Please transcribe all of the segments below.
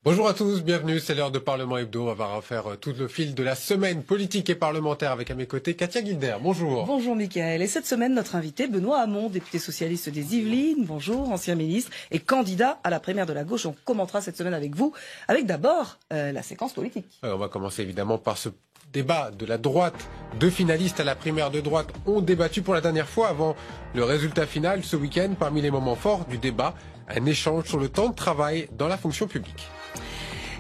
Bonjour à tous, bienvenue, c'est l'heure de Parlement Hebdo. On va refaire tout le fil de la semaine politique et parlementaire avec à mes côtés Katia Guilder. Bonjour. Bonjour Mickaël. Et cette semaine, notre invité Benoît Hamon, député socialiste des Yvelines. Bonjour, ancien ministre et candidat à la primaire de la gauche. On commentera cette semaine avec vous, avec d'abord la séquence politique. On va commencer évidemment par ce débat de la droite. Deux finalistes à la primaire de droite ont débattu pour la dernière fois avant le résultat final ce week-end. Parmi les moments forts du débat, un échange sur le temps de travail dans la fonction publique.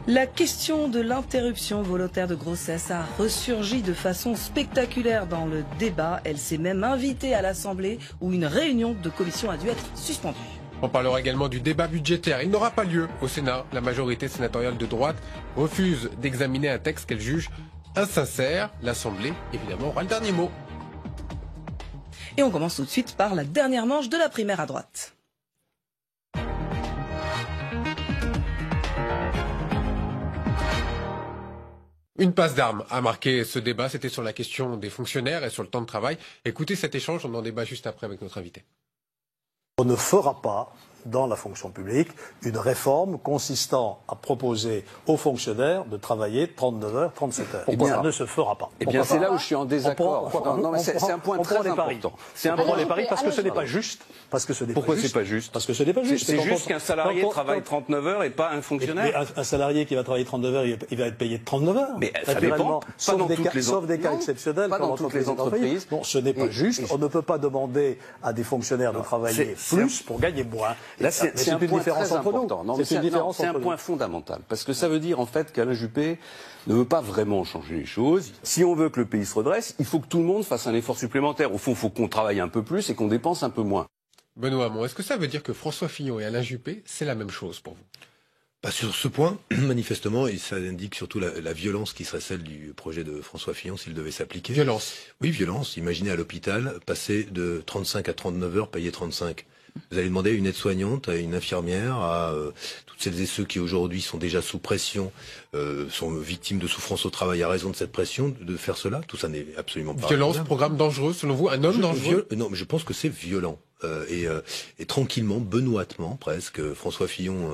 La question de l'interruption volontaire de grossesse a ressurgi de façon spectaculaire dans le débat. Elle s'est même invitée à l'Assemblée où une réunion de commission a dû être suspendue. On parlera également du débat budgétaire. Il n'aura pas lieu au Sénat. La majorité sénatoriale de droite refuse d'examiner un texte qu'elle juge insincère. L'Assemblée, évidemment, aura le dernier mot. Et on commence tout de suite par la dernière manche de la primaire à droite. Une passe d'armes a marqué ce débat, c'était sur la question des fonctionnaires et sur le temps de travail. Écoutez cet échange, on en débat juste après avec notre invité. On ne fera pas dans la fonction publique une réforme consistant à proposer aux fonctionnaires de travailler 39 heures, 37 heures. Ça ne se fera pas. Eh bien, c'est là où je suis en désaccord. C'est un point très important. On prend les paris parce que ce n'est pas juste. Pourquoi c'est pas juste? Parce que ce n'est pas juste. C'est juste qu'un salarié travaille 39 heures et pas un fonctionnaire. Mais un salarié qui va travailler 39 heures, il va être payé 39 heures. Mais ça dépend. Sauf des cas exceptionnels. Pas dans toutes les entreprises. Non, ce n'est pas juste. On ne peut pas demander à des fonctionnaires de travailler plus pour gagner moins. Là, c'est un point très important. C'est un point entre fondamental. Parce que ça veut dire, en fait, qu'Alain Juppé ne veut pas vraiment changer les choses. Si on veut que le pays se redresse, il faut que tout le monde fasse un effort supplémentaire. Au fond, il faut qu'on travaille un peu plus et qu'on dépense un peu moins. Benoît Hamon, est-ce que ça veut dire que François Fillon et Alain Juppé, c'est la même chose pour vous? Pas sur ce point, manifestement, et ça indique surtout la violence qui serait celle du projet de François Fillon s'il devait s'appliquer. Violence. Oui, violence. Imaginez à l'hôpital, passer de 35 à 39 heures, payer 35. Vous allez demander à une aide-soignante, à une infirmière, à toutes celles et ceux qui aujourd'hui sont déjà sous pression, sont victimes de souffrance au travail à raison de cette pression, de faire cela. Tout ça n'est absolument pas violence, raisonnable. Programme dangereux, selon vous, un homme dangereux? Non, mais je pense que c'est violent. Et tranquillement, benoîtement presque, François Fillon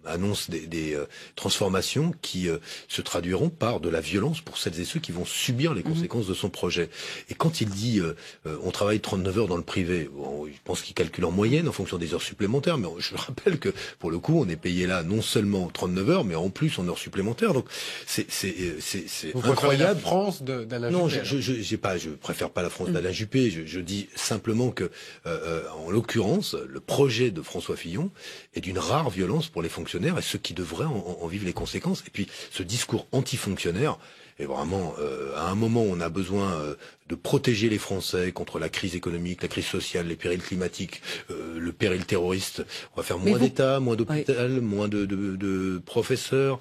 annonce des transformations qui se traduiront par de la violence pour celles et ceux qui vont subir les conséquences de son projet. Et quand il dit on travaille 39 heures dans le privé, bon, je pense qu'il calcule en moyenne en fonction des heures supplémentaires, mais je rappelle que pour le coup on est payé là non seulement 39 heures, mais en plus en heures supplémentaires. Donc c'est incroyable. La France d'Alain Non, Juppé, je préfère pas la France d'Alain Juppé. Je dis simplement que en l'occurrence le projet de François Fillon est d'une rare violence pour les fonctionnaires et ceux qui devraient en vivre les conséquences. Et puis ce discours anti-fonctionnaire est vraiment à un moment où on a besoin de protéger les Français contre la crise économique, la crise sociale, les périls climatiques, le péril terroriste. On va faire moins d'État, moins d'hôpital, moins de professeurs,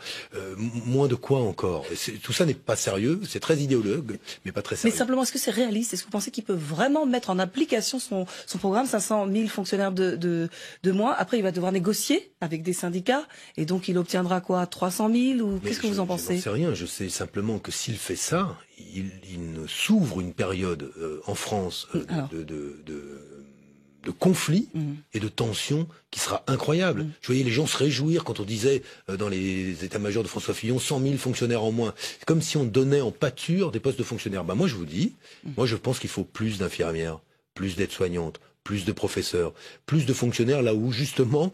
moins de quoi encore. Tout ça n'est pas sérieux, c'est très idéologue, mais pas très sérieux. Mais simplement, est-ce que c'est réaliste? Est-ce que vous pensez qu'il peut vraiment mettre en application son programme, 500 000 fonctionnaires de moins? Après, il va devoir négocier avec des syndicats, et donc il obtiendra quoi, 300 000 ou qu'est-ce que vous en pensez? Je n'en sais rien, je sais simplement que s'il fait ça, il s'ouvre une période en France de conflits et de tensions qui sera incroyable. Je voyais les gens se réjouir quand on disait dans les états-majors de François Fillon 100 000 fonctionnaires en moins. C'est comme si on donnait en pâture des postes de fonctionnaires. Moi je vous dis, moi je pense qu'il faut plus d'infirmières, plus d'aides-soignantes, plus de professeurs, plus de fonctionnaires là où justement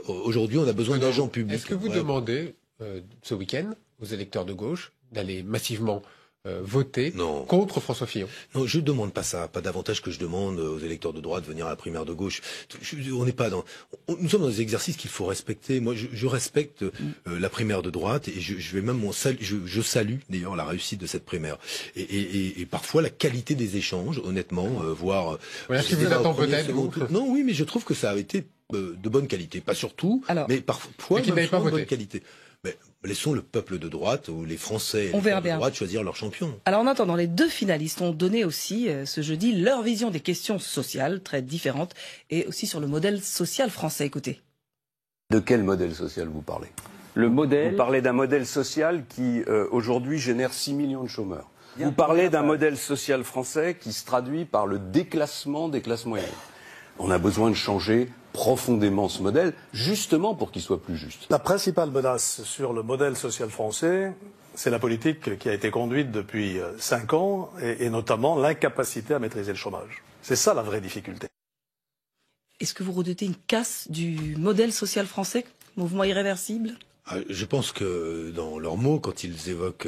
aujourd'hui on a besoin d'agents publics. Est-ce que vous demandez ce week-end aux électeurs de gauche d'aller massivement voter contre François Fillon? Non, je ne demande pas ça, pas davantage que je demande aux électeurs de droite de venir à la primaire de gauche. On n'est pas nous sommes dans des exercices qu'il faut respecter. Moi, je respecte la primaire de droite et je vais même je salue d'ailleurs la réussite de cette primaire et parfois la qualité des échanges, honnêtement, voire. Voilà ce qui vous attend peut-être. Non, oui, mais je trouve que ça a été de bonne qualité, pas surtout, mais parfois de bonne qualité. Mais laissons le peuple de droite ou les Français de droite choisir leur champion. Alors en attendant, les deux finalistes ont donné aussi ce jeudi leur vision des questions sociales très différentes et aussi sur le modèle social français. Écoutez. De quel modèle social vous parlez? Vous parlez d'un modèle social qui aujourd'hui génère 6 millions de chômeurs. Vous parlez d'un modèle social français qui se traduit par le déclassement des classes moyennes. On a besoin de changer profondément ce modèle, justement pour qu'il soit plus juste. La principale menace sur le modèle social français, c'est la politique qui a été conduite depuis 5 ans, et notamment l'incapacité à maîtriser le chômage. C'est ça la vraie difficulté. Est-ce que vous redoutez une casse du modèle social français, mouvement irréversible ? Je pense que dans leurs mots, quand ils évoquent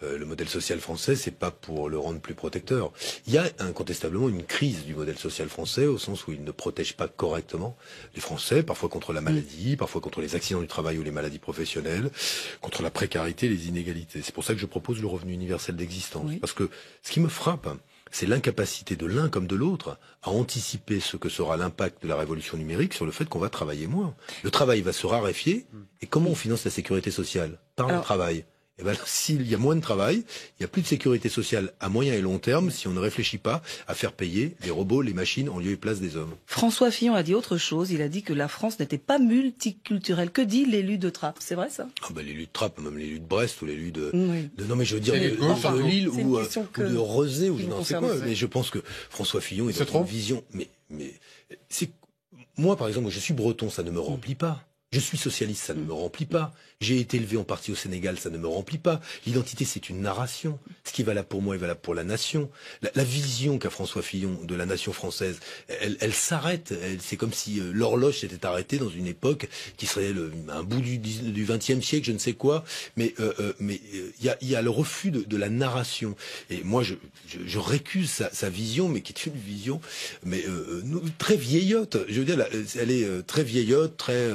le modèle social français, c'est pas pour le rendre plus protecteur. Il y a incontestablement une crise du modèle social français, au sens où il ne protège pas correctement les Français, parfois contre la maladie, parfois contre les accidents du travail ou les maladies professionnelles, contre la précarité et les inégalités. C'est pour ça que je propose le revenu universel d'existence. Parce que ce qui me frappe, c'est l'incapacité de l'un comme de l'autre à anticiper ce que sera l'impact de la révolution numérique sur le fait qu'on va travailler moins. Le travail va se raréfier, et comment on finance la sécurité sociale? Par le travail. Et ben, s'il y a moins de travail, il n'y a plus de sécurité sociale à moyen et long terme si on ne réfléchit pas à faire payer les robots, les machines en lieu et place des hommes. François Fillon a dit autre chose. Il a dit que la France n'était pas multiculturelle. Que dit l'élu de Trappes? C'est vrai ça? L'élu de Trappes, même l'élu de Brest ou l'élu de... Oui. Non mais je veux dire, de Lille ou de Rezé ou je n'en sais quoi. Mais je pense que François Fillon est dans une vision... Mais c'est... Moi par exemple, je suis breton, ça ne me remplit pas. Je suis socialiste, ça ne me remplit pas. J'ai été élevé en partie au Sénégal, ça ne me remplit pas. L'identité, c'est une narration. Ce qui est valable pour moi est valable pour la nation. La vision qu'a François Fillon de la nation française, elle s'arrête. C'est comme si l'horloge s'était arrêtée dans une époque qui serait un bout du XXe siècle, je ne sais quoi. Mais il y a le refus de la narration. Et moi, je récuse sa vision, mais qui est une vision très vieillotte. Je veux dire, elle est très vieillotte, très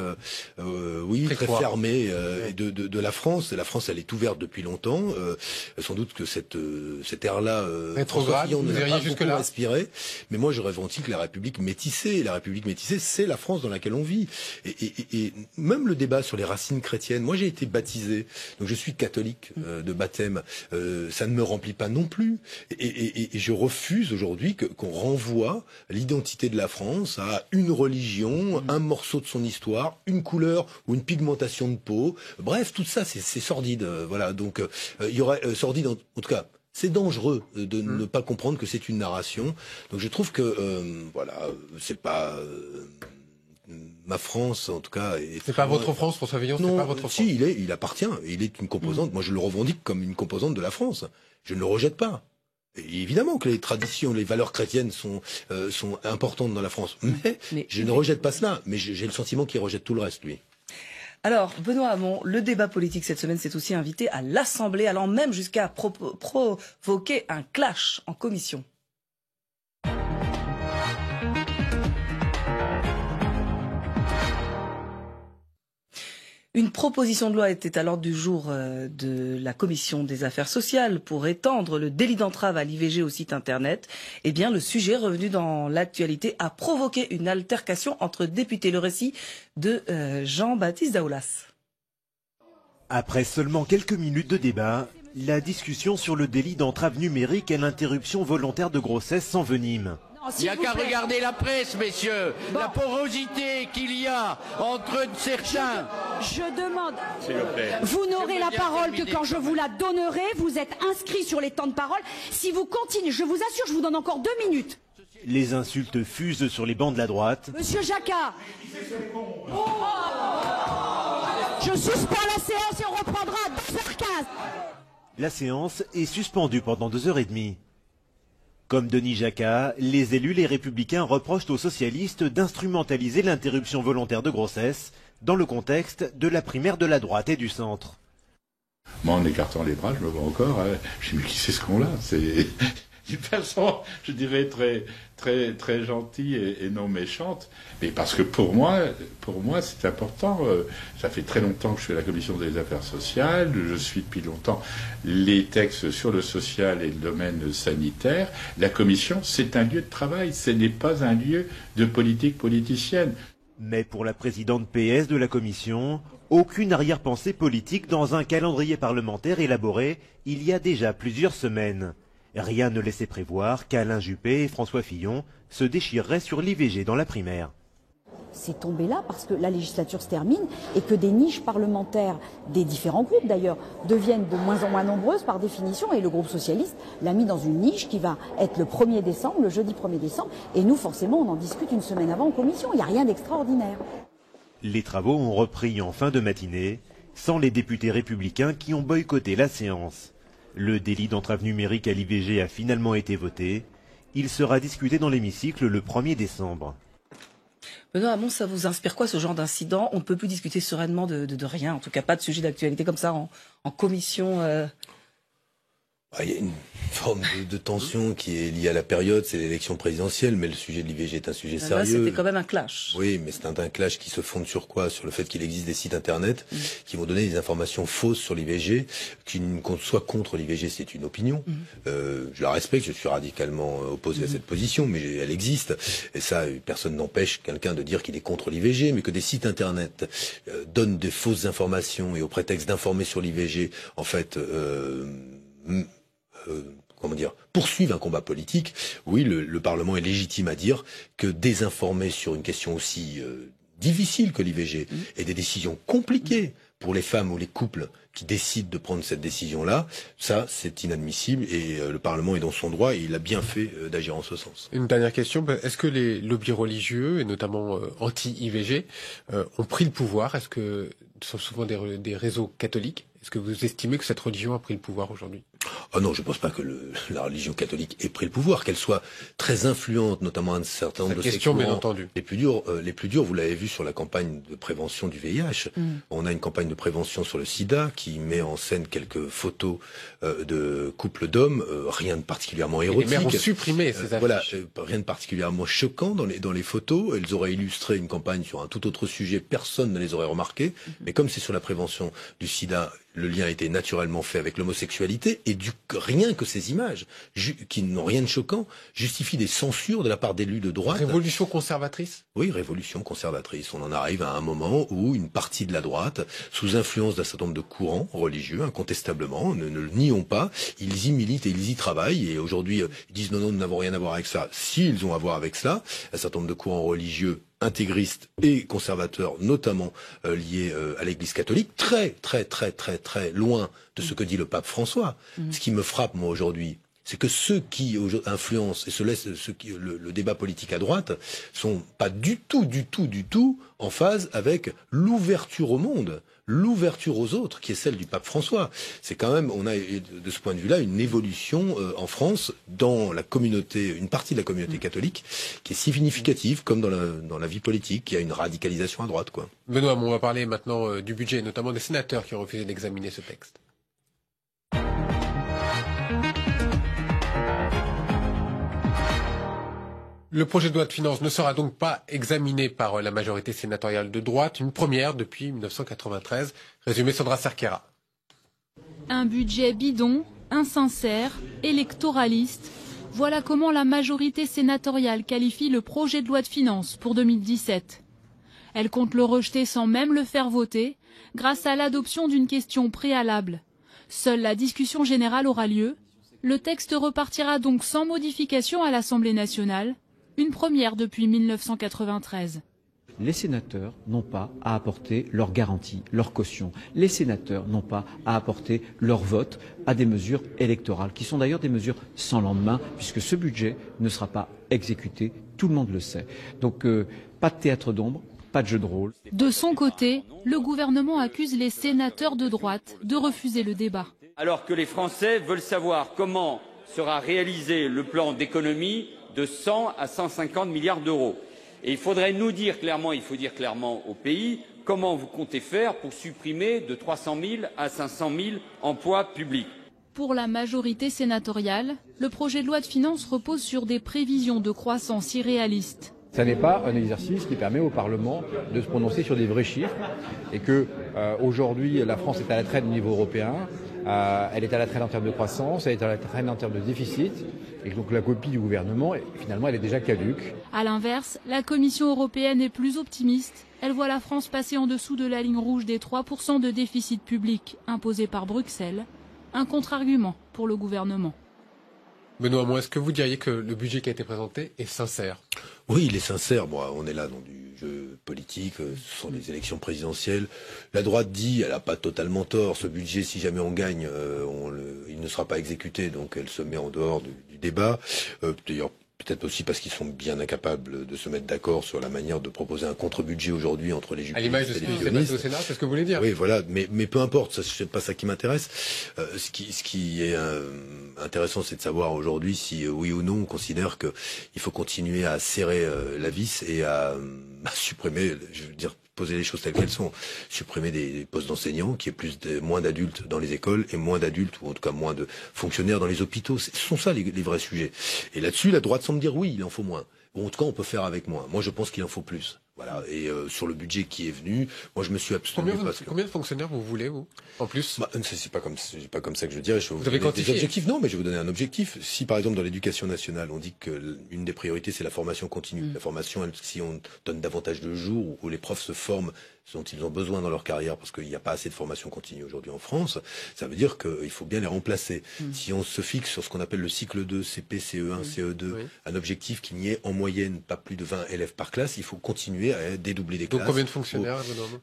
fermée de la France. La France, elle est ouverte depuis longtemps. Sans doute que cette ère-là, rétrograde, on n'a pas beaucoup respiré. Mais moi, je revendique la République métissée. Et la République métissée, c'est la France dans laquelle on vit. Et même le débat sur les racines chrétiennes. Moi, j'ai été baptisé, donc je suis catholique de baptême. Ça ne me remplit pas non plus. Et je refuse aujourd'hui qu'on renvoie l'identité de la France à une religion, un morceau de son histoire, une couleur ou une pigmentation de peau. Bref, tout ça, c'est sordide. Voilà. Donc, il y aurait sordide en tout cas. C'est dangereux de ne pas comprendre que c'est une narration. Donc, je trouve que c'est pas ma France, en tout cas. C'est pas votre France, François Fillon. Non, c'est pas votre France. Si, il appartient. Il est une composante. Moi, je le revendique comme une composante de la France. Je ne le rejette pas. Et évidemment que les traditions, les valeurs chrétiennes sont importantes dans la France. Mais je ne rejette pas cela. Mais j'ai le sentiment qu'il rejette tout le reste, lui. Alors, Benoît Hamon, le débat politique cette semaine s'est aussi invité à l'Assemblée, allant même jusqu'à provoquer un clash en commission. Une proposition de loi était à l'ordre du jour de la Commission des affaires sociales pour étendre le délit d'entrave à l'IVG au site internet. Eh bien, le sujet revenu dans l'actualité a provoqué une altercation entre députés. Le récit de Jean-Baptiste Daoulas. Après seulement quelques minutes de débat, la discussion sur le délit d'entrave numérique et l'interruption volontaire de grossesse s'envenime. Il n'y a qu'à regarder la presse, messieurs. Bon. La porosité qu'il y a entre certains. Je demande. Vous n'aurez la parole que quand je vous la donnerai. Vous êtes inscrit sur les temps de parole. Si vous continuez, je vous assure, je vous donne encore 2 minutes. Les insultes fusent sur les bancs de la droite. Monsieur Jacquat. Je suspends la séance et on reprendra à 2h15. La séance est suspendue pendant 2h30. Comme Denis Jacquat, les élus les Républicains reprochent aux socialistes d'instrumentaliser l'interruption volontaire de grossesse dans le contexte de la primaire de la droite et du centre. Moi, en écartant les bras, je me vois encore. Je me dis, mais qui c'est ce con-là? C'est une personne, je dirais, très gentille et non méchante. Mais parce que pour moi, c'est important. Ça fait très longtemps que je suis à la Commission des affaires sociales. Je suis depuis longtemps les textes sur le social et le domaine sanitaire. La Commission, c'est un lieu de travail. Ce n'est pas un lieu de politique politicienne. Mais pour la présidente PS de la Commission, aucune arrière-pensée politique dans un calendrier parlementaire élaboré il y a déjà plusieurs semaines. Rien ne laissait prévoir qu'Alain Juppé et François Fillon se déchireraient sur l'IVG dans la primaire. c'est tombé là parce que la législature se termine et que des niches parlementaires des différents groupes d'ailleurs deviennent de moins en moins nombreuses par définition, et le groupe socialiste l'a mis dans une niche qui va être le 1er décembre, le jeudi 1er décembre, et nous forcément on en discute une semaine avant en commission, il n'y a rien d'extraordinaire. Les travaux ont repris en fin de matinée, sans les députés républicains qui ont boycotté la séance. Le délit d'entrave numérique à l'IVG a finalement été voté. Il sera discuté dans l'hémicycle le 1er décembre. Benoît Hamon, ça vous inspire quoi ce genre d'incident? On ne peut plus discuter sereinement de rien, en tout cas pas de sujet d'actualité comme ça en commission. Il y a une forme de tension qui est liée à la période, c'est l'élection présidentielle, mais le sujet de l'IVG est un sujet sérieux. C'était quand même un clash. Oui, mais c'est un clash qui se fonde sur quoi? Sur le fait qu'il existe des sites internet qui vont donner des informations fausses sur l'IVG, qu'on soit contre l'IVG, c'est une opinion. Je la respecte, je suis radicalement opposé à cette position, mais elle existe. Et ça, personne n'empêche quelqu'un de dire qu'il est contre l'IVG, mais que des sites internet donnent des fausses informations et au prétexte d'informer sur l'IVG, en fait, poursuivre un combat politique, oui, le Parlement est légitime à dire que désinformer sur une question aussi difficile que l'IVG et des décisions compliquées pour les femmes ou les couples qui décident de prendre cette décision-là, ça, c'est inadmissible et le Parlement est dans son droit et il a bien fait d'agir en ce sens. Une dernière question, est-ce que les lobbies religieux, et notamment anti-IVG, ont pris le pouvoir? Est-ce que ce sont souvent des réseaux catholiques? Est-ce que vous estimez que cette religion a pris le pouvoir aujourd'hui? Ah non, je ne pense pas que la religion catholique ait pris le pouvoir, qu'elle soit très influente, notamment un certain nombre de question, segments. Bien entendu. Les plus durs, vous l'avez vu sur la campagne de prévention du VIH. On a une campagne de prévention sur le sida qui met en scène quelques photos de couples d'hommes, rien de particulièrement érotique. Les maires ont supprimé ces affiches. Voilà, rien de particulièrement choquant dans les photos. Elles auraient illustré une campagne sur un tout autre sujet, personne ne les aurait remarquées. Mais comme c'est sur la prévention du sida, le lien a été naturellement fait avec l'homosexualité et rien que ces images, qui n'ont rien de choquant, justifient des censures de la part d'élus de droite. Révolution conservatrice? Oui, révolution conservatrice. On en arrive à un moment où une partie de la droite, sous influence d'un certain nombre de courants religieux, incontestablement, ne le nions pas, ils y militent et ils y travaillent. Et aujourd'hui, ils disent non, nous n'avons rien à voir avec ça. Si, ils ont à voir avec cela. Un certain nombre de courants religieux intégristes et conservateurs, notamment liés à l'Église catholique, très loin de ce que dit le pape François. Ce qui me frappe, moi, aujourd'hui, c'est que ceux qui influencent et se laissent le débat politique à droite sont pas du tout en phase avec l'ouverture au monde, l'ouverture aux autres, qui est celle du pape François. C'est quand même, on a de ce point de vue-là une évolution en France dans la communauté, une partie de la communauté catholique, qui est significative, comme dans la vie politique, il y a une radicalisation à droite, quoi. Benoît, on va parler maintenant du budget, notamment des sénateurs qui ont refusé d'examiner ce texte. Le projet de loi de finances ne sera donc pas examiné par la majorité sénatoriale de droite, une première depuis 1993. Résumé Sandra Cerquera. Un budget bidon, insincère, électoraliste. Voilà comment la majorité sénatoriale qualifie le projet de loi de finances pour 2017. Elle compte le rejeter sans même le faire voter, grâce à l'adoption d'une question préalable. Seule la discussion générale aura lieu. Le texte repartira donc sans modification à l'Assemblée nationale. Une première depuis 1993. Les sénateurs n'ont pas à apporter leur garantie, leur caution. Les sénateurs n'ont pas à apporter leur vote à des mesures électorales, qui sont d'ailleurs des mesures sans lendemain, puisque ce budget ne sera pas exécuté, tout le monde le sait. Donc pas de théâtre d'ombre, pas de jeu de rôle. De son côté, le gouvernement accuse les sénateurs de droite de refuser le débat. Alors que les Français veulent savoir comment sera réalisé le plan d'économie de 100 à 150 milliards d'euros. Et il faudrait nous dire clairement, il faut dire clairement au pays, comment vous comptez faire pour supprimer de 300 000 à 500 000 emplois publics. Pour la majorité sénatoriale, le projet de loi de finances repose sur des prévisions de croissance irréalistes. Ça n'est pas un exercice qui permet au Parlement de se prononcer sur des vrais chiffres et que aujourd'hui la France est à la traîne au niveau européen, elle est à la traîne en termes de croissance, elle est à la traîne en termes de déficit et donc la copie du gouvernement, finalement, elle est déjà caduque. À l'inverse, la Commission européenne est plus optimiste. Elle voit la France passer en dessous de la ligne rouge des 3% de déficit public imposé par Bruxelles, un contre-argument pour le gouvernement. Benoît Hamon, est-ce que vous diriez que le budget qui a été présenté est sincère? Oui, il est sincère. Bon, on est là dans du jeu politique, ce sont les élections présidentielles. La droite dit, elle n'a pas totalement tort, ce budget, si jamais on gagne, il ne sera pas exécuté, donc elle se met en dehors du débat. D'ailleurs, peut-être aussi parce qu'ils sont bien incapables de se mettre d'accord sur la manière de proposer un contre-budget aujourd'hui entre les jupilistes et les à l'image de ce qui s'est passé au Sénat, c'est ce que vous voulez dire? Oui, voilà, mais peu importe, ça c'est pas ça qui m'intéresse. Ce qui est intéressant, c'est de savoir aujourd'hui si oui ou non on considère que il faut continuer à serrer la vis et à supprimer, je veux dire, poser les choses telles qu'elles sont, supprimer des postes d'enseignants, qu'il y ait moins d'adultes dans les écoles et moins d'adultes, ou en tout cas moins de fonctionnaires dans les hôpitaux. Ce sont ça les vrais sujets. Et là-dessus, la droite semble dire oui, il en faut moins. Bon, en tout cas, on peut faire avec moins. Moi, je pense qu'il en faut plus. Voilà. Et sur le budget qui est venu, moi, je me suis abstenu. Combien de fonctionnaires vous voulez, vous, en plus? C'est pas comme ça que je dirais. Vous avez quantifié des objectifs? Non, mais je vais vous donner un objectif. Si, par exemple, dans l'éducation nationale, on dit que une des priorités, c'est la formation continue. La formation, si on donne davantage de jours où les profs se forment dont ils ont besoin dans leur carrière, parce qu'il n'y a pas assez de formation continue aujourd'hui en France, ça veut dire qu'il faut bien les remplacer. Si on se fixe sur ce qu'on appelle le cycle 2, CP, CE1, CE2, un objectif qu'il n'y ait en moyenne pas plus de 20 élèves par classe, il faut continuer à dédoubler des classes. Donc combien de fonctionnaires?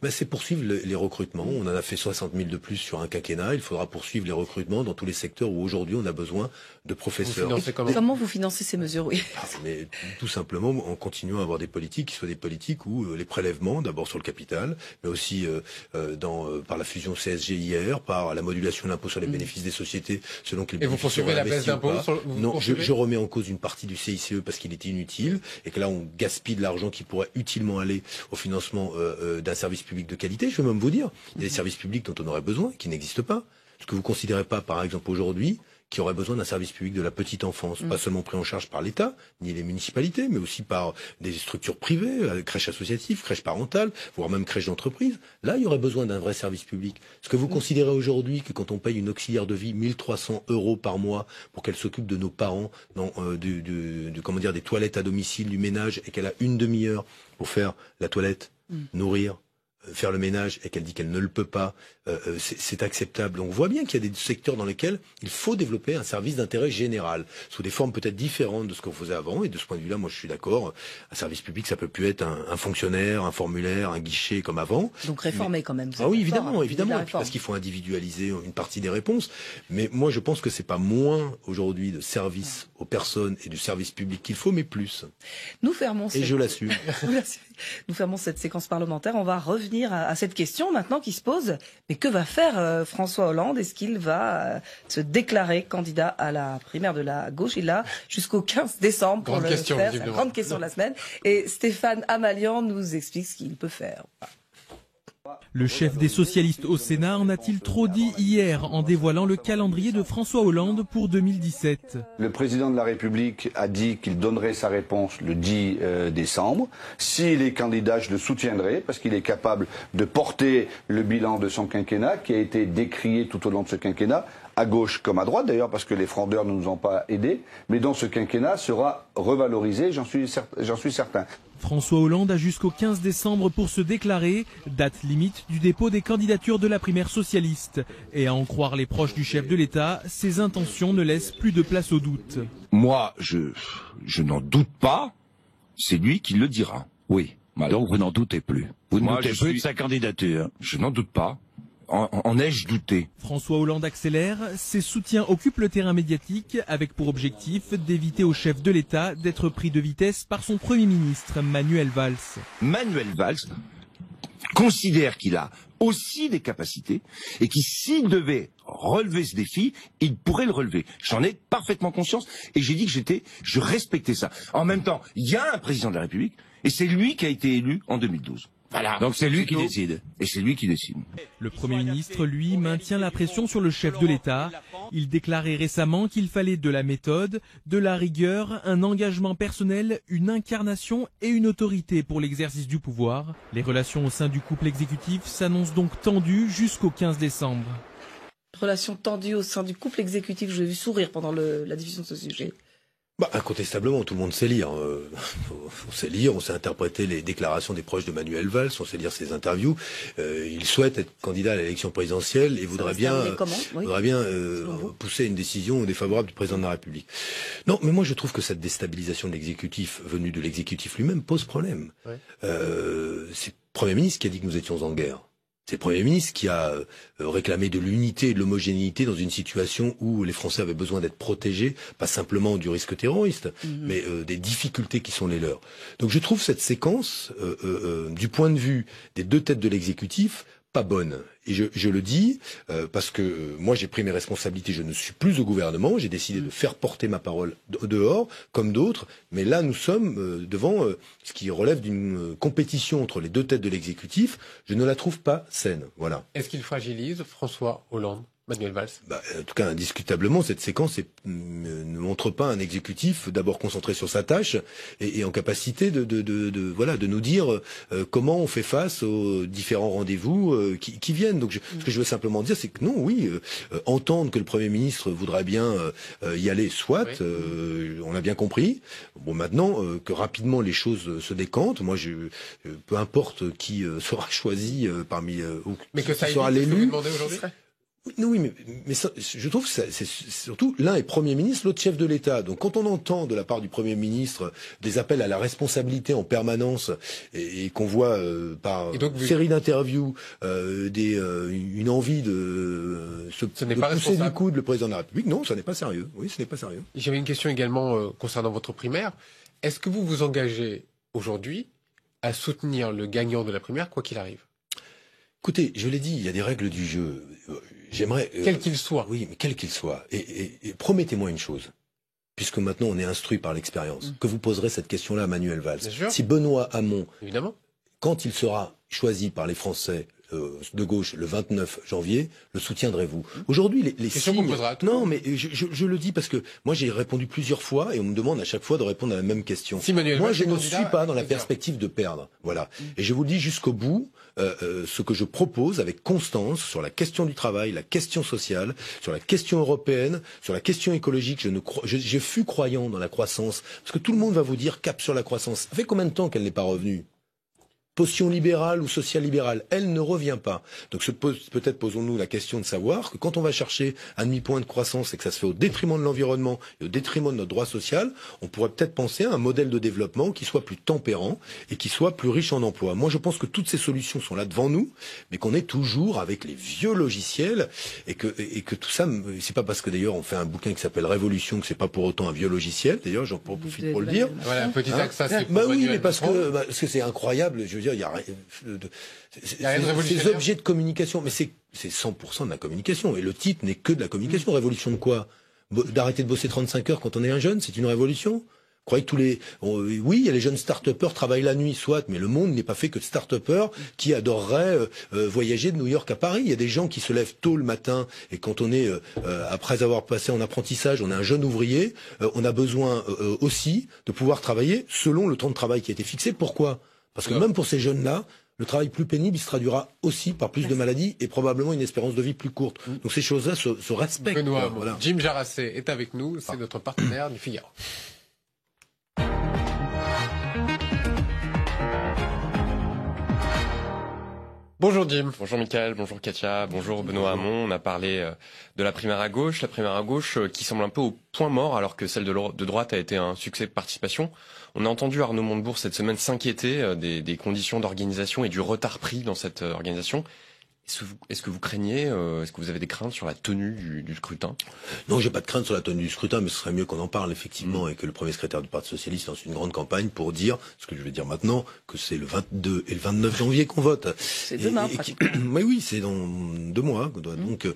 C'est poursuivre les recrutements. On en a fait 60 000 de plus sur un quinquennat. Il faudra poursuivre les recrutements dans tous les secteurs où aujourd'hui on a besoin de professeurs. Comment vous financez ces mesures? Oui. Mais tout simplement en continuant à avoir des politiques qui soient des politiques où les prélèvements, d'abord sur le capital, mais aussi par la fusion CSG-IR, par la modulation de l'impôt sur les bénéfices des sociétés, selon qu'ils. Et vous poursuivez la baisse d'impôts? Non, je remets en cause une partie du CICE parce qu'il était inutile et que là on gaspille de l'argent qui pourrait utilement aller au financement d'un service public de qualité. Je veux même vous dire, il y a des services publics dont on aurait besoin qui n'existent pas. Est-ce que vous considérez pas, par exemple aujourd'hui, qui aurait besoin d'un service public de la petite enfance, pas seulement pris en charge par l'État, ni les municipalités, mais aussi par des structures privées, crèches associatives, crèches parentales, voire même crèches d'entreprise. Là, il y aurait besoin d'un vrai service public. Est-ce que vous considérez aujourd'hui que quand on paye une auxiliaire de vie 1300 € par mois pour qu'elle s'occupe de nos parents, des toilettes à domicile, du ménage, et qu'elle a une demi-heure pour faire la toilette, nourrir, faire le ménage, et qu'elle dit qu'elle ne le peut pas, c'est acceptable. On voit bien qu'il y a des secteurs dans lesquels il faut développer un service d'intérêt général, sous des formes peut-être différentes de ce qu'on faisait avant, et de ce point de vue-là, moi je suis d'accord, un service public, ça peut plus être un fonctionnaire, un formulaire, un guichet comme avant. Donc réformer quand même. Ah oui, évidemment, parce qu'il faut individualiser une partie des réponses, mais moi je pense que c'est pas moins aujourd'hui de service aux personnes et du service public qu'il faut, mais plus. Nous fermons je l'assume. Nous fermons cette séquence parlementaire. On va revenir à cette question maintenant qui se pose. Mais que va faire François Hollande? Est-ce qu'il va se déclarer candidat à la primaire de la gauche? Il a jusqu'au 15 décembre pour le faire. C'est la grande question de la semaine. Et Stéphane Amalian nous explique ce qu'il peut faire. Le chef des socialistes au Sénat en a-t-il trop dit hier en dévoilant le calendrier de François Hollande pour 2017? Le président de la République a dit qu'il donnerait sa réponse le 10 décembre. S'il est candidat, je le soutiendrai parce qu'il est capable de porter le bilan de son quinquennat qui a été décrié tout au long de ce quinquennat, à gauche comme à droite d'ailleurs, parce que les frondeurs ne nous ont pas aidés, mais dont ce quinquennat sera revalorisé, j'en suis certain. François Hollande a jusqu'au 15 décembre pour se déclarer, date limite du dépôt des candidatures de la primaire socialiste. Et à en croire les proches du chef de l'État, ses intentions ne laissent plus de place au doute. Moi, je n'en doute pas, c'est lui qui le dira. Oui. Voilà. Donc vous n'en doutez plus. Vous ne doutez plus de sa candidature. Je n'en doute pas. En ai-je douté? François Hollande accélère, ses soutiens occupent le terrain médiatique avec pour objectif d'éviter au chef de l'État d'être pris de vitesse par son Premier ministre, Manuel Valls. Manuel Valls considère qu'il a aussi des capacités et qu'il s'il devait relever ce défi, il pourrait le relever. J'en ai parfaitement conscience et j'ai dit que je respectais ça. En même temps, il y a un président de la République et c'est lui qui a été élu en 2012. Voilà. Donc c'est lui qui décide. Et c'est lui qui décide. Le Premier ministre, lui, maintient la pression sur le chef de l'État. Il déclarait récemment qu'il fallait de la méthode, de la rigueur, un engagement personnel, une incarnation et une autorité pour l'exercice du pouvoir. Les relations au sein du couple exécutif s'annoncent donc tendues jusqu'au 15 décembre. Relations tendues au sein du couple exécutif, je l'ai vu sourire pendant la diffusion de ce sujet. Incontestablement, tout le monde sait lire. On sait lire, on sait interpréter les déclarations des proches de Manuel Valls, on sait lire ses interviews. Il souhaite être candidat à l'élection présidentielle et voudrait bien pousser une décision défavorable du président de la République. Non, mais moi je trouve que cette déstabilisation de l'exécutif, venue de l'exécutif lui-même, pose problème. Ouais. C'est le Premier ministre qui a dit que nous étions en guerre. C'est le Premier ministre qui a réclamé de l'unité et de l'homogénéité dans une situation où les Français avaient besoin d'être protégés, pas simplement du risque terroriste, mais des difficultés qui sont les leurs. Donc je trouve cette séquence, du point de vue des deux têtes de l'exécutif, pas bonne. Et je le dis parce que moi j'ai pris mes responsabilités, je ne suis plus au gouvernement, j'ai décidé de faire porter ma parole dehors, comme d'autres, mais là nous sommes devant ce qui relève d'une compétition entre les deux têtes de l'exécutif, je ne la trouve pas saine. Voilà. Est-ce qu'il fragilise François Hollande, Manuel Valls? En tout cas, indiscutablement, cette séquence ne montre pas un exécutif d'abord concentré sur sa tâche et en capacité de nous dire comment on fait face aux différents rendez-vous qui viennent. Donc, ce que je veux simplement dire, c'est que non, oui, entendre que le Premier ministre voudrait bien y aller, soit, on l'a bien compris. Bon, maintenant que rapidement les choses se décantent, moi, peu importe qui sera choisi parmi mais qui que ça sera l'élu. Oui, mais ça, je trouve que c'est surtout l'un est Premier ministre, l'autre chef de l'État. Donc quand on entend de la part du Premier ministre des appels à la responsabilité en permanence et qu'on voit par série d'interviews une envie de pousser du coude le président de la République, non, ça n'est pas sérieux. Oui, ce n'est pas sérieux. J'avais une question également concernant votre primaire. Est-ce que vous vous engagez aujourd'hui à soutenir le gagnant de la primaire, quoi qu'il arrive? Écoutez, je l'ai dit, il y a des règles du jeu. J'aimerais... quel qu'il soit. Oui, mais quel qu'il soit. Et promettez-moi une chose, puisque maintenant on est instruit par l'expérience, que vous poserez cette question-là à Manuel Valls. Si Benoît Hamon, évidemment, quand il sera choisi par les Français de gauche le 29 janvier, le soutiendrez-vous? Aujourd'hui, les signes... Non, mais je le dis parce que moi j'ai répondu plusieurs fois et on me demande à chaque fois de répondre à la même question. Si moi je ne suis pas dans la perspective de perdre. Voilà. Et je vous le dis jusqu'au bout, ce que je propose avec constance sur la question du travail, la question sociale, sur la question européenne, sur la question écologique, je fus croyant dans la croissance, parce que tout le monde va vous dire cap sur la croissance. Ça fait combien de temps qu'elle n'est pas revenue? Potion libérale ou social-libérale, elle ne revient pas. Donc peut-être posons-nous la question de savoir que quand on va chercher un demi-point de croissance et que ça se fait au détriment de l'environnement et au détriment de notre droit social, on pourrait peut-être penser à un modèle de développement qui soit plus tempérant et qui soit plus riche en emplois. Moi, je pense que toutes ces solutions sont là devant nous, mais qu'on est toujours avec les vieux logiciels et que tout ça, c'est pas parce que d'ailleurs on fait un bouquin qui s'appelle Révolution que c'est pas pour autant un vieux logiciel. D'ailleurs, j'en profite pour le dire. Voilà, un petit axe, ça c'est oui, mais parce que c'est incroyable. Je veux dire, il y a ces objets de communication, mais c'est 100% de la communication. Et le titre n'est que de la communication. Révolution de quoi? D'arrêter de bosser 35 heures quand on est un jeune, c'est une révolution? Vous croyez que oui, il y a les jeunes start-upers travaillent la nuit, soit, mais le monde n'est pas fait que de start-upers qui adoreraient voyager de New York à Paris. Il y a des gens qui se lèvent tôt le matin et quand on est, après avoir passé en apprentissage, on est un jeune ouvrier, on a besoin aussi de pouvoir travailler selon le temps de travail qui a été fixé. Pourquoi? Parce que même pour ces jeunes-là, le travail plus pénible, il se traduira aussi par plus de maladies et probablement une espérance de vie plus courte. Donc ces choses-là se respectent. Benoît, voilà. Jim Jarassé est avec nous, c'est notre partenaire du Figaro. Bonjour Jim. Bonjour Mickaël, bonjour Katia, bonjour Benoît Hamon. On a parlé de la primaire à gauche qui semble un peu au point mort alors que celle de droite a été un succès de participation. On a entendu Arnaud Montebourg cette semaine s'inquiéter des conditions d'organisation et du retard pris dans cette organisation. Est-ce que vous craignez, est-ce que vous avez des craintes sur la tenue du scrutin? Non, j'ai pas de crainte sur la tenue du scrutin, mais ce serait mieux qu'on en parle effectivement et que le premier secrétaire du Parti socialiste lance une grande campagne pour dire, ce que je vais dire maintenant, que c'est le 22 et le 29 janvier qu'on vote. C'est demain, pratiquement. Mais oui, c'est dans 2 mois. Donc,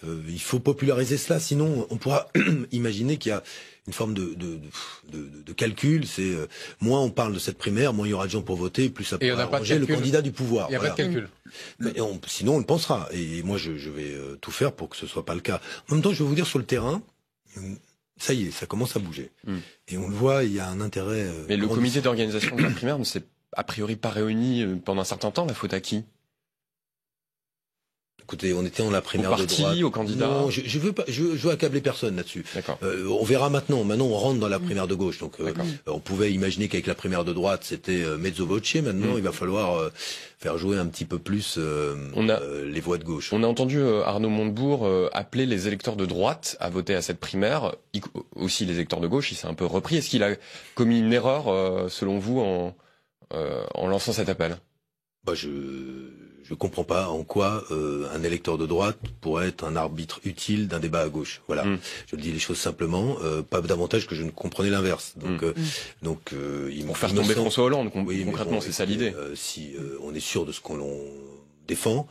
il faut populariser cela, sinon on pourra imaginer qu'il y a une forme de calcul, c'est moins on parle de cette primaire, moins il y aura de gens pour voter, plus ça pourra arranger le candidat du pouvoir. Il n'y a pas de calcul. Mais sinon on le pensera. Et moi je vais tout faire pour que ce soit pas le cas. En même temps, je vais vous dire, sur le terrain, ça y est, ça commence à bouger. Et on le voit, il y a un intérêt. Mais le comité d'organisation de la primaire ne s'est a priori pas réuni pendant un certain temps. La faute à qui? écoutez, on était en la primaire de droite. Au candidat. Non, je veux accabler personne là-dessus. On verra maintenant. Maintenant, on rentre dans la primaire de gauche. Donc, on pouvait imaginer qu'avec la primaire de droite, c'était mezzo voce. Maintenant, il va falloir faire jouer un petit peu plus les voix de gauche. On a entendu Arnaud Montebourg appeler les électeurs de droite à voter à cette primaire, aussi les électeurs de gauche. Il s'est un peu repris. Est-ce qu'il a commis une erreur, selon vous, en lançant cet appel? Je comprends pas en quoi un électeur de droite pourrait être un arbitre utile d'un débat à gauche. Voilà, je dis les choses simplement, pas davantage que je ne comprenais l'inverse. Donc, pour faire tomber François Hollande, concrètement, c'est ça l'idée. Si on est sûr de ce qu'on défend,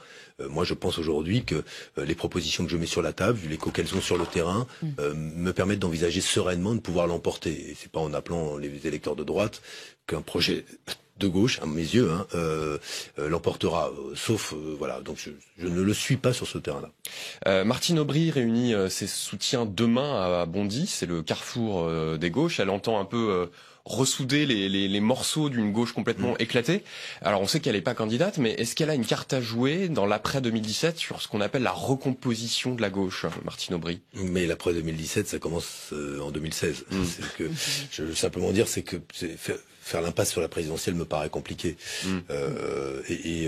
moi je pense aujourd'hui que les propositions que je mets sur la table, vu l'écho qu'elles ont sur le terrain, me permettent d'envisager sereinement de pouvoir l'emporter. Et c'est pas en appelant les électeurs de droite qu'un projet de gauche, à mes yeux, l'emportera. Sauf, voilà, donc je ne le suis pas sur ce terrain-là. Martine Aubry réunit ses soutiens demain à Bondy, c'est le carrefour des gauches. Elle entend un peu ressouder les morceaux d'une gauche complètement éclatée. Alors on sait qu'elle n'est pas candidate, mais est-ce qu'elle a une carte à jouer dans l'après 2017 sur ce qu'on appelle la recomposition de la gauche, Martine Aubry? Mais l'après 2017, ça commence en 2016. C'est que je veux simplement dire, c'est que faire l'impasse sur la présidentielle me paraît compliqué. Et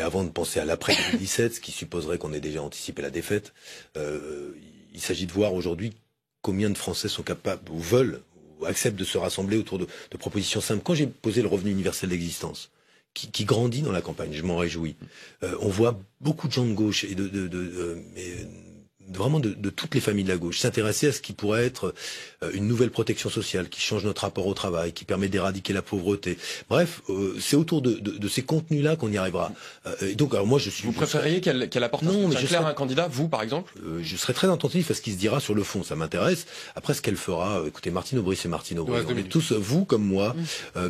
avant de penser à l'après 2017, ce qui supposerait qu'on ait déjà anticipé la défaite, il s'agit de voir aujourd'hui combien de Français sont capables ou veulent ou acceptent de se rassembler autour de propositions simples. Quand j'ai posé le revenu universel d'existence, qui grandit dans la campagne, je m'en réjouis. On voit beaucoup de gens de gauche et vraiment de toutes les familles de la gauche s'intéresser à ce qui pourrait être une nouvelle protection sociale qui change notre rapport au travail, qui permet d'éradiquer la pauvreté. Bref, c'est autour de ces contenus-là qu'on y arrivera. Et donc, alors moi, Vous préfériez qu'elle apporte un soutien clair à un candidat, vous, par exemple? Je serais très attentif à ce qui se dira sur le fond, ça m'intéresse. Après, ce qu'elle fera, écoutez, Martine Aubry, c'est Martine Aubry. On est tous, vous comme moi,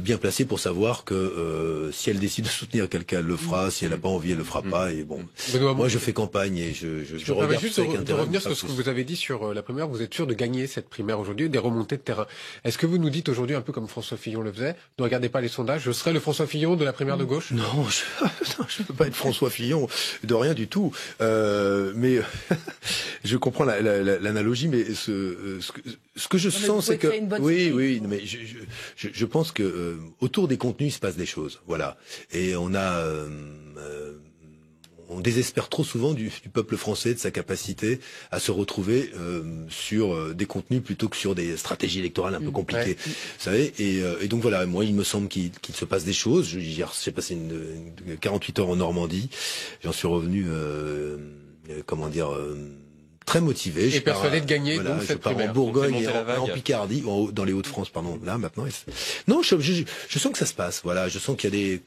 bien placés pour savoir que si elle décide de soutenir quelqu'un, elle le fera. Si elle n'a pas envie, elle le fera pas. Et bon, moi, je fais campagne et je regarde juste de revenir sur ce que vous avez dit sur la primaire. Vous êtes sûr de gagner cette primaire aujourd'hui, des remontées de terrain. Est-ce que vous nous dites aujourd'hui, un peu comme François Fillon le faisait, ne regardez pas les sondages, je serai le François Fillon de la primaire de gauche? Non, je ne peux pas être François Fillon de rien du tout. Mais je comprends l'analogie, mais ce que je sens, c'est que oui, mais je pense que autour des contenus, il se passe des choses. Voilà. Et on désespère trop souvent du peuple français, de sa capacité à se retrouver sur des contenus plutôt que sur des stratégies électorales un peu compliquées. Vous savez, et donc voilà, moi il me semble qu'il se passe des choses. J'ai passé 48 heures en Normandie, j'en suis revenu, très motivé. Et persuadé de gagner voilà, donc cette primaire. En Bourgogne et en Picardie, dans les Hauts-de-France, pardon. Là maintenant, non, je sens que ça se passe. Voilà, je sens qu'il y a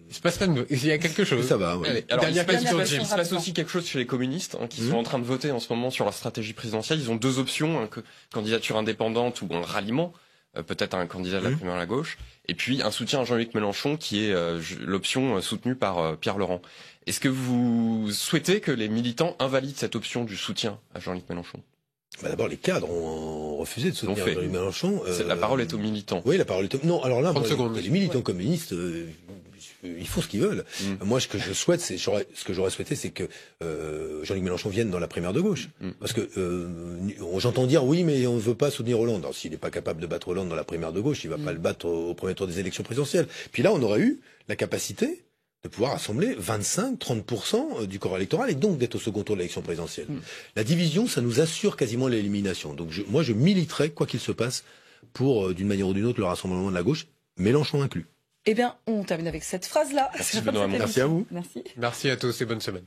il se passe il y a quelque chose. Ça va. Ouais. Allez, alors, il se passe aussi quelque chose chez les communistes qui sont en train de voter en ce moment sur la stratégie présidentielle. Ils ont deux options, candidature indépendante ou un ralliement, peut-être un candidat de la primaire à la gauche, et puis un soutien à Jean-Luc Mélenchon qui est l'option soutenue par Pierre Laurent. Est-ce que vous souhaitez que les militants invalident cette option du soutien à Jean-Luc Mélenchon? D'abord, les cadres ont refusé de soutenir Jean-Luc Mélenchon. La parole est aux militants. Oui, la parole est aux... Non, alors là, les militants communistes... ils font ce qu'ils veulent. Moi, ce que je souhaite, ce que j'aurais souhaité, c'est que Jean-Luc Mélenchon vienne dans la primaire de gauche. Parce que j'entends dire oui, mais on ne veut pas soutenir Hollande. Alors, s'il n'est pas capable de battre Hollande dans la primaire de gauche, il ne va pas le battre au premier tour des élections présidentielles. Puis là, on aurait eu la capacité de pouvoir assembler 25-30% du corps électoral et donc d'être au second tour de l'élection présidentielle. La division, ça nous assure quasiment l'élimination. Donc moi, je militerai, quoi qu'il se passe, pour, d'une manière ou d'une autre, le rassemblement de la gauche, Mélenchon inclus. Eh bien, on termine avec cette phrase-là. Merci Benoît. Merci à vous. Merci. Merci à tous et bonne semaine.